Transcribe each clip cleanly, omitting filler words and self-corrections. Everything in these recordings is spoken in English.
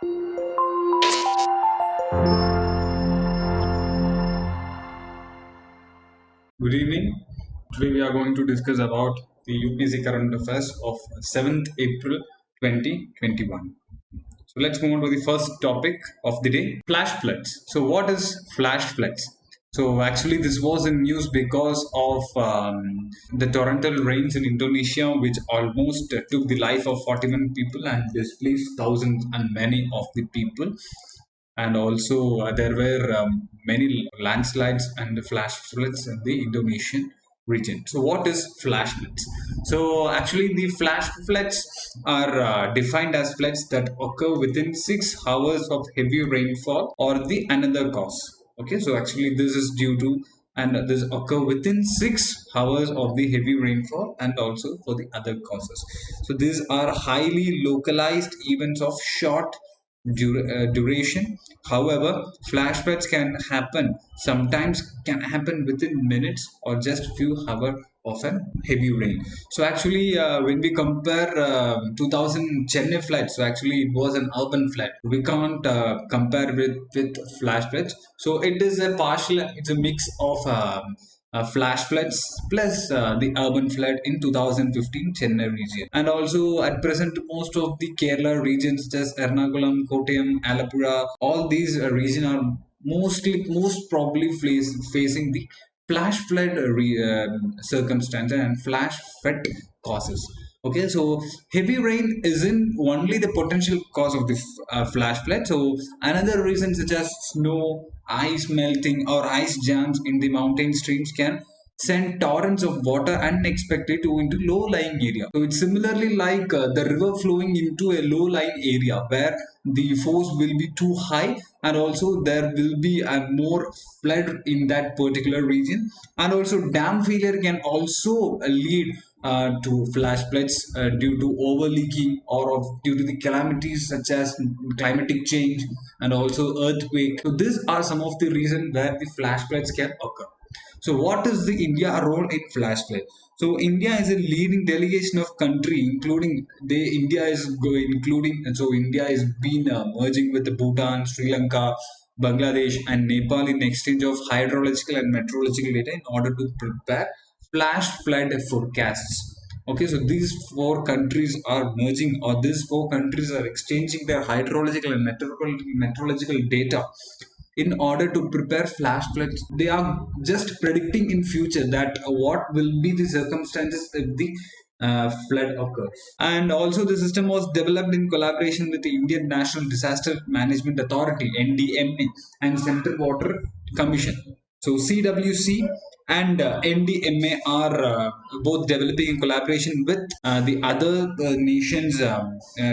Good evening. Today we are going to discuss about the UPSC current affairs of 7th April 2021. So let's move on to the first topic of the day, flash floods. So what is flash floods? So actually this was in news because of the torrential rains in Indonesia, which almost took the life of 41 people and displaced thousands and many of the people. And also there were many landslides and flash floods in the Indonesian region. So what is flash floods? So actually the flash floods are defined as floods that occur within 6 hours of heavy rainfall or the another cause. Okay, so actually this is due to, and this occur within 6 hours of the heavy rainfall and also for the other causes. So these are highly localized events of short duration. However, flash floods can happen, sometimes can happen within minutes or just few hours of a heavy rain. So actually when we compare 2000 Chennai flood, so actually it was an urban flood. We can't compare with flash floods. So it is a partial, it's a mix of flash floods plus the urban flood in 2015 Chennai region. And also at present most of the Kerala regions such as Ernakulam, Kottayam, Alappuzha, all these regions are most probably facing the flash flood circumstances and flash flood causes. Okay, so heavy rain isn't only the potential cause of the flash flood. So another reason such as snow, ice melting or ice jams in the mountain streams can send torrents of water unexpected to into low-lying area. So it's similarly like the river flowing into a low-lying area where the force will be too high, and also there will be a more flood in that particular region. And also dam failure can also lead to flash floods due to overleaking or due to the calamities such as climatic change and also earthquake. So these are some of the reasons where the flash floods can occur. So what is the India role in flash flood? So India is a leading delegation of country, including India is including, and so India is been merging with Bhutan, Sri Lanka, Bangladesh, and Nepal in exchange of hydrological and meteorological data in order to prepare flash flood forecasts. Okay, so these four countries are merging, or these four countries are exchanging their hydrological and meteorological data in order to prepare flash floods. They are just predicting in future that what will be the circumstances if the flood occurs. And also the system was developed in collaboration with the Indian National Disaster Management Authority (NDMA) and Central Water Commission. So CWC and NDMA are both developing in collaboration with the other nations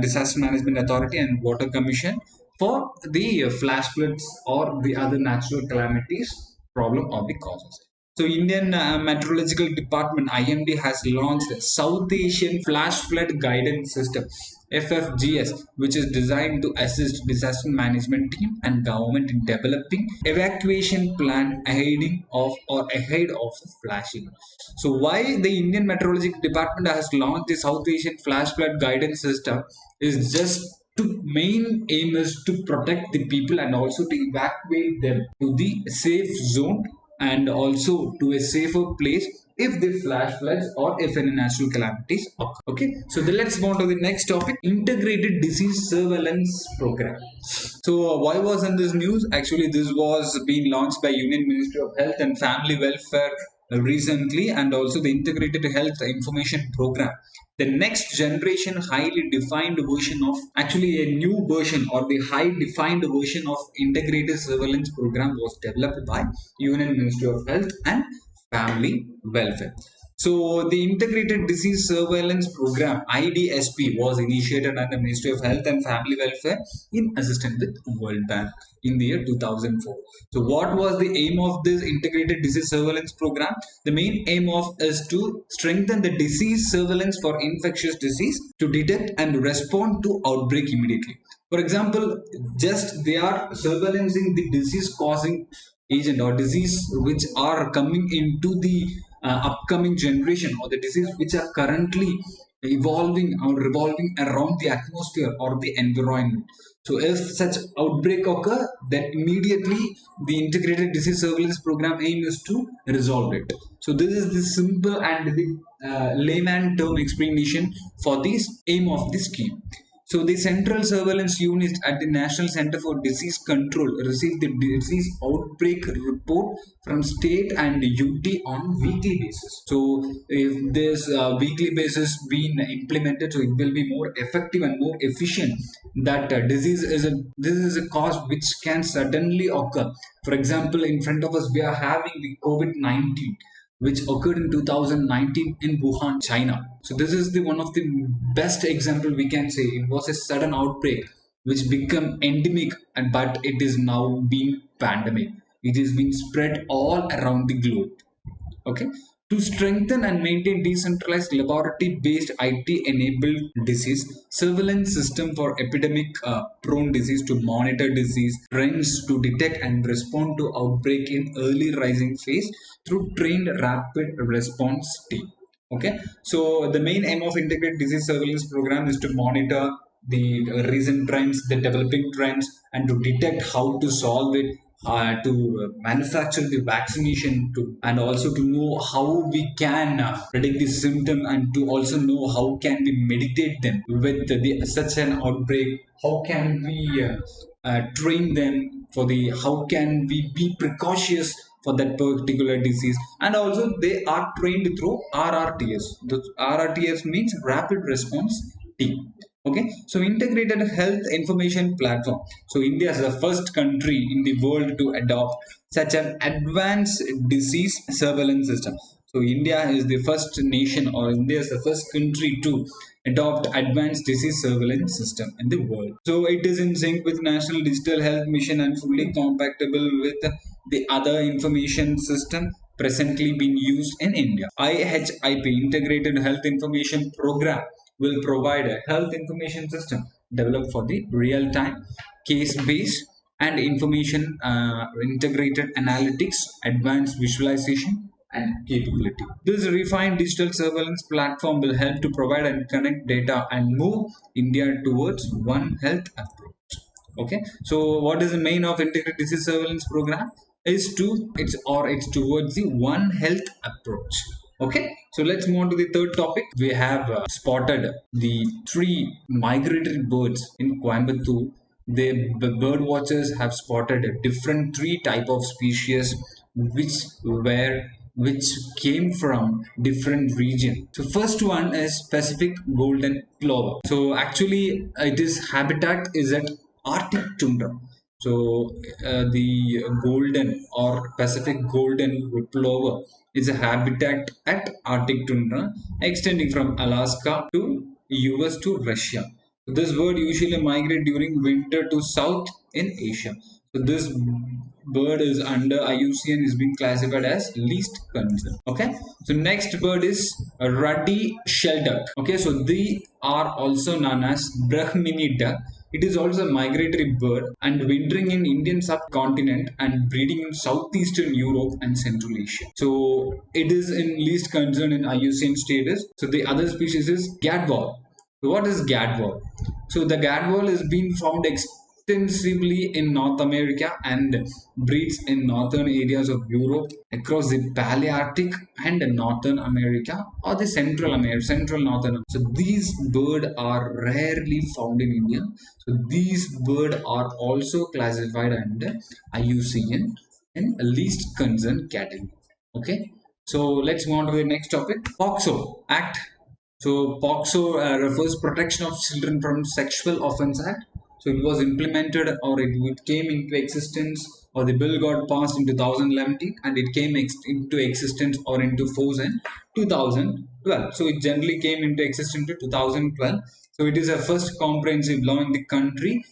Disaster Management Authority and Water Commission for the flash floods or the other natural calamities problem or the causes. So Indian Meteorological Department (IMD) has launched a South Asian Flash Flood Guidance System (FFGS), which is designed to assist disaster management team and government in developing evacuation plan ahead of flashing. So why the Indian Meteorological Department has launched the South Asian Flash Flood Guidance System is just to main aim is to protect the people and also to evacuate them to the safe zone and also to a safer place if the flash floods or if any natural calamities occur. Okay, so then let's move on to the next topic, integrated disease surveillance program. So why was in this news? Actually this was being launched by Union Ministry of Health and Family Welfare recently, and also the integrated health information program, the next generation highly defined version of, actually a new version or the high defined version of integrated surveillance program was developed by Union Ministry of Health and Family Welfare. So the Integrated Disease Surveillance Program (IDSP) was initiated under Ministry of Health and Family Welfare in assistance with World Bank in the year 2004. So what was the aim of this Integrated Disease Surveillance Program? The main aim of is to strengthen the disease surveillance for infectious disease to detect and respond to outbreak immediately. For example, just they are surveillancing the disease causing agent or disease which are coming into the upcoming generation, or the disease which are currently evolving or revolving around the atmosphere or the environment. So if such outbreak occur, then immediately the integrated disease surveillance program aim is to resolve it. So this is the simple and the layman term explanation for this aim of the scheme. So the Central Surveillance Unit at the National Center for Disease Control receives the disease outbreak report from state and UT on weekly basis. So if this weekly basis being implemented, so it will be more effective and more efficient. That this is a cause which can suddenly occur. For example, in front of us we are having the COVID-19, which occurred in 2019 in Wuhan, China. So this is the one of the best example we can say. It was a sudden outbreak which became endemic, and but it is now being pandemic. It is being spread all around the globe. Okay, to strengthen and maintain decentralized laboratory-based IT-enabled disease surveillance system for epidemic prone disease, to monitor disease trends, to detect and respond to outbreak in early rising phase through trained rapid response team. Okay, so the main aim of integrated disease surveillance program is to monitor the recent trends, the developing trends, and to detect how to solve it, to manufacture the vaccination, to and also to know how we can predict the symptom, and to also know how can we meditate them with such an outbreak. How can we train them for the how can we be precautious for that particular disease, and also they are trained through RRTS. The RRTS means rapid response team. Okay, so integrated health information platform. So India is the first country in the world to adopt such an advanced disease surveillance system. So India is the first nation, or India is the first country to adopt advanced disease surveillance system in the world. So it is in sync with National Digital Health Mission and fully compatible with the other information system presently being used in India. IHIP, Integrated Health Information Program, will provide a health information system developed for the real-time, case-based, and information integrated analytics, advanced visualization, and capability. This refined digital surveillance platform will help to provide and connect data and move India towards One Health approach. Okay, so what is the main of integrated disease surveillance program? It's towards the One Health approach. Okay, so let's move on to the third topic. We have spotted the three migratory birds in Coimbatore. The bird watchers have spotted a different three type of species which came from different region. So first one is Pacific golden plover. So actually its habitat is at Arctic tundra. So the golden or Pacific golden plover is a habitat at Arctic tundra extending from Alaska to US to Russia. This bird usually migrates during winter to south in Asia. So this bird is under IUCN, is being classified as least concern. Okay. So next bird is a ruddy shelduck. Okay. So they are also known as Brahmini duck. It is also a migratory bird and wintering in Indian subcontinent and breeding in southeastern Europe and Central Asia. So it is in least concern in IUCN status. So the other species is gadwall. So what is gadwall? So the gadwall is being found extensively in North America and breeds in northern areas of Europe, across the Palearctic and Northern America, or the Central Northern. So these birds are rarely found in India. So these birds are also classified under IUCN in least concern category. Okay. So let's move on to the next topic. POXO Act. So POXO refers Protection of Children from Sexual Offence Act. So it was implemented, or it came into existence, or the bill got passed in 2011, and it came into existence or into force in 2012. So it generally came into existence in 2012. So it is a first comprehensive law in the country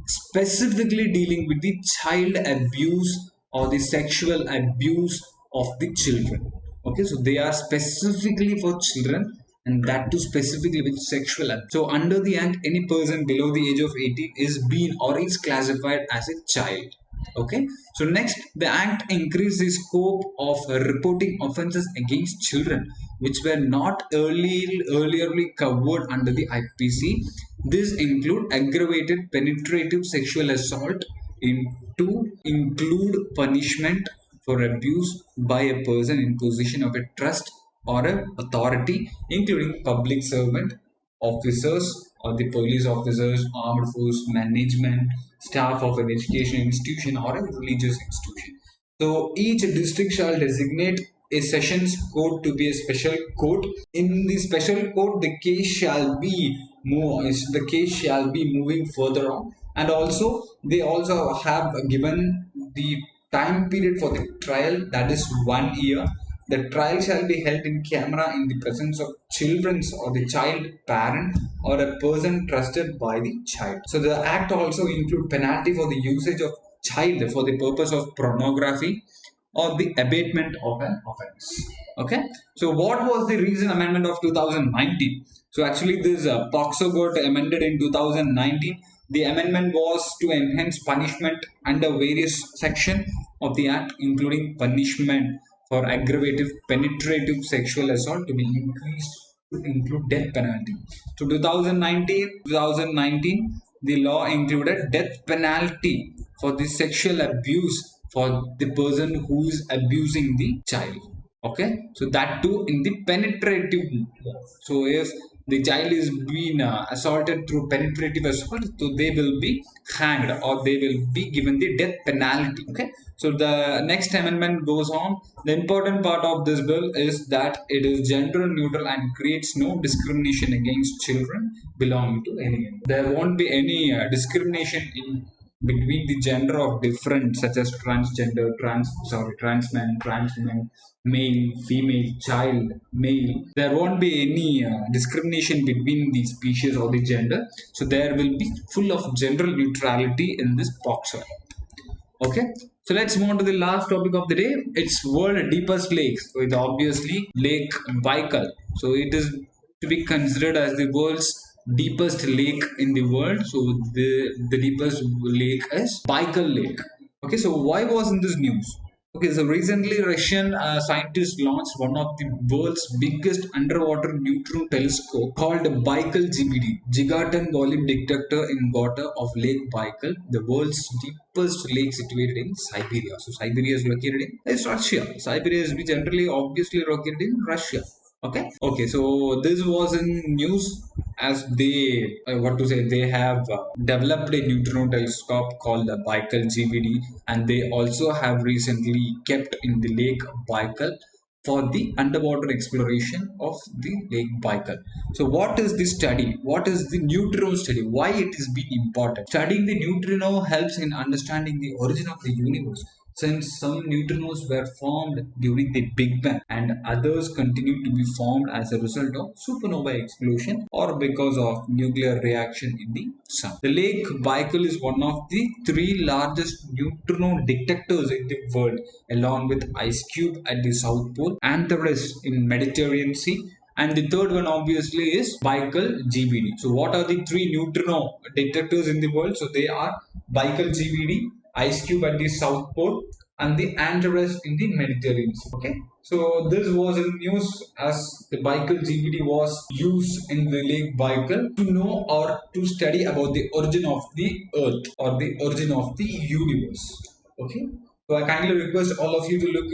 specifically dealing with the child abuse or the sexual abuse of the children. Okay, so they are specifically for children, and that too specifically with sexual abuse. So under the act, any person below the age of 18 is being or is classified as a child. Okay, so next, the act increased the scope of reporting offences against children which were not earlierly covered under the IPC. These include aggravated penetrative sexual assault to include punishment for abuse by a person in position of a trust or a authority, including public servant, officers or the police officers, armed force management, staff of an education institution or a religious institution. So each district shall designate a sessions court to be a special court. In the special court, the case shall be moving further on, and also they also have given the time period for the trial, that is 1 year. The trial shall be held in camera in the presence of children or the child parent or a person trusted by the child. So the act also include penalty for the usage of child for the purpose of pornography or the abatement of an offense. Okay, so what was the recent amendment of 2019? So actually, this POXO got amended in 2019. The amendment was to enhance punishment under various sections of the act, including punishment for aggravative penetrative sexual assault to be increased to include death penalty. So 2019, the law included death penalty for the sexual abuse for the person who is abusing the child. Okay, so that too in the penetrative law. So if the child is being assaulted through penetrative assault, so they will be hanged or they will be given the death penalty. Okay, so the next amendment goes on. The important part of this bill is that it is gender neutral and creates no discrimination against children belonging to anyone. There won't be any discrimination in between the gender of different, such as transgender, trans men, male, female, child, male. There won't be any discrimination between the species or the gender. So there will be full of gender neutrality in this boxer. Okay, so let's move on to the last topic of the day. It's world deepest lakes. So it's obviously Lake Baikal. So it is to be considered as the world's deepest lake in the world. So the deepest lake is Baikal Lake. Okay, so why wasn't this news? Okay, so recently Russian scientists launched one of the world's biggest underwater neutron telescope called Baikal GBD, Gigaton Volume Detector in water of Lake Baikal, the world's deepest lake situated in Siberia. So Siberia is located in Russia. Siberia is generally obviously located in Russia. Okay, so this was in news as they they have developed a neutron telescope called the Baikal GBD, and they also have recently kept in the Lake Baikal for the underwater exploration of the Lake Baikal. So what is this study? What is the neutrino study? Why it is being important? Studying the neutrino helps in understanding the origin of the universe, since some neutrinos were formed during the Big Bang and others continue to be formed as a result of supernova explosion or because of nuclear reaction in the sun. The Lake Baikal is one of the three largest neutrino detectors in the world, along with Ice Cube at the South Pole and the rest in Mediterranean Sea. And the third one obviously is Baikal GBD. So what are the three neutrino detectors in the world? So they are Baikal GBD, Ice Cube at the South Pole, and the Antares in the Mediterranean Sea. Okay, so this was in news as the Baikal GBD was used in the Lake Baikal to know or to study about the origin of the Earth or the origin of the universe. Okay, so I kindly request all of you to look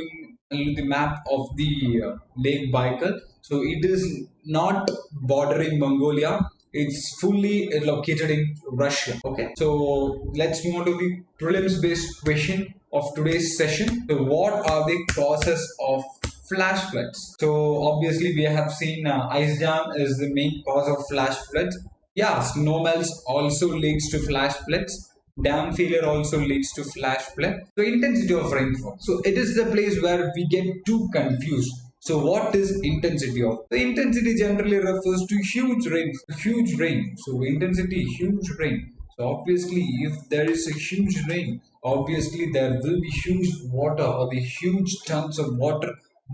in the map of the Lake Baikal. So it is not bordering Mongolia, it's fully located in Russia. Okay, so let's move on to the prelims based question of today's session. So what are the causes of flash floods? So obviously we have seen ice jam is the main cause of flash floods. Yeah, snowmelts also leads to flash floods. Dam failure also leads to flash flood. So intensity of rainfall. So it is the place where we get too confused. So what is intensity of? The intensity generally refers to huge rain. Huge rain. So intensity, huge rain. So obviously if there is a huge rain, obviously there will be huge water or the huge chunks of water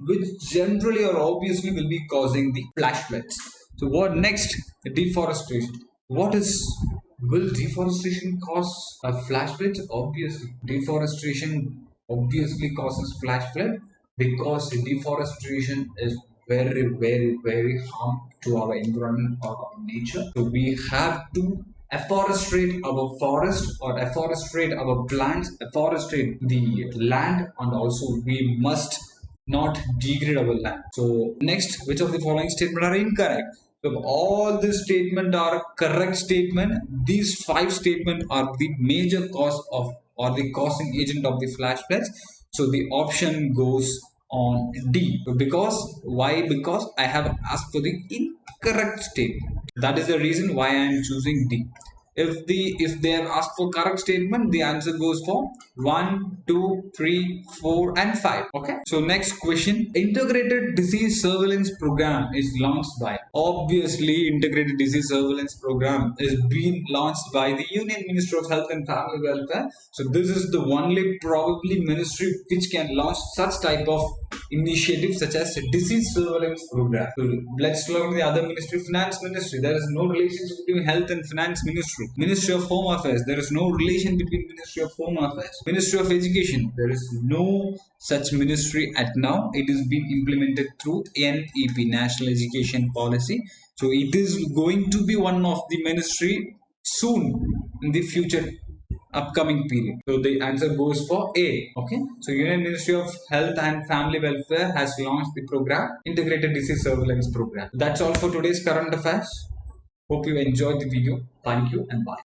which generally or obviously will be causing the flash floods. So what next? Deforestation. What is Will deforestation cause a flash flood? Obviously, deforestation obviously causes flash flood because deforestation is very harm to our environment or our nature. So we have to afforestate our forest or afforestate our plants, afforestate the land, and also we must not degrade our land. So next, which of the following statements are incorrect? So if all these statements are correct statement, these five statements are the major cause of or the causing agent of the flash floods. So the option goes on D. Because why? Because I have asked for the incorrect statement. That is the reason why I am choosing D. If they have asked for correct statement, the answer goes for 1, 2, 3, 4, and 5. Okay. So next question: integrated disease surveillance program is launched by. Obviously, integrated disease surveillance program is being launched by the Union Ministry of Health and Family Welfare. So this is the only probably ministry which can launch such type of initiatives such as a disease surveillance program. So let's look at the other ministry, finance ministry. There is no relationship between health and finance ministry. Ministry of Home Affairs. There is no relation between Ministry of Home Affairs. Ministry of Education. There is no such ministry at now. It is being implemented through NEP, National Education Policy. So it is going to be one of the ministry soon in the future upcoming period. So the answer goes for A. Okay. So Union Ministry of Health and Family Welfare has launched the program, Integrated Disease Surveillance Program. That's all for today's current affairs. Hope you enjoyed the video. Thank you and bye.